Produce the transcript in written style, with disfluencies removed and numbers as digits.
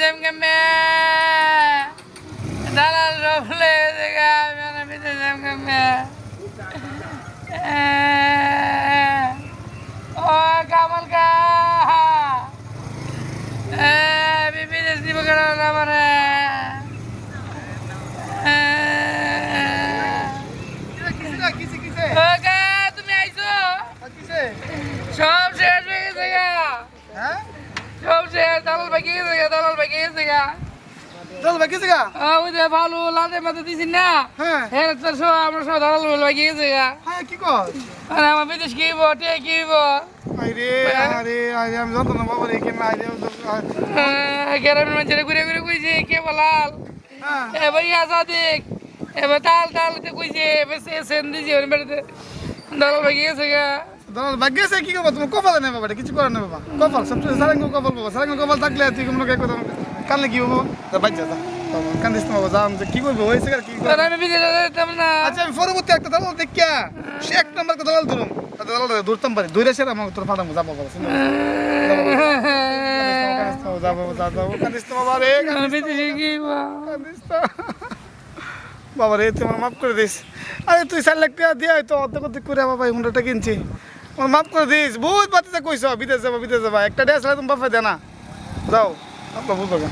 যাম কেমনে দালাল রফলে জায়গা আমি বিদেশ যাম কেমনে ও কামাল কা বিদেশ দিব কেন আমারে তুমি আইছো সব শেষ হয়ে গেছে গা সব শেষ দালাল বাকি গেছে গা দালাল বাকি গেছে গা দল বাকিছে গা ওই যে ভালো লাদে মাথা দিছি না হ্যাঁ তো সব আমরা সব দালাল বাকি গেছে গা হ্যাঁ কি কর আরে আমার বিদেশ কি হইব টে কি হইব আরে আরে আরে আমি জানতো না বাবা রে কেমন আইরে গ্রামের মানুষেরা ঘুরে ঘুরে কইছে কে বলাল এবার আসা দেখ এবার তাল তালতে কইছে এবার সেন দিছে ওর বাড়িতে দালাল বাকি গেছে গা দল বাকিছে কি করব তুমি কপালে নেবা বাবা কিছু করে না বাবা কপাল সবচেয়ে সারাঙ্গ কপাল বাবা সারাঙ্গ কপাল থাকলে তুই কোনো কে কথা কালনে কি হবো তা বাচ্চা যা কান্দিস না বাবা যাম কি করবো হয়েছে আর কি আর আমি বিদেশে যেতাম না আচ্ছা আমি পরবর্তী একটা দালাল দেখিয়া সে এক নম্বর দালাল ধরুম দালাল ধরতাম পারি ধরে সেরা আমাকে তোর ফাটাম যাবো বাবা যাবো যাবো কান্দিস না বাবা রে বিদেশে কি কান্দিস না বাবা রে তুই আমার মাফ করে দিস আরে তুই 4 লাখ টাকা দিয়ে তো অর্ধেক করে বাবা হুন্ডাটা কিনছি আমার মাফ করে দিস বহুত বাতিতে কইছ বিদেশ যাবা একটা ড্রেস তুমি বাপা দে না যাও আপনার বুঝলো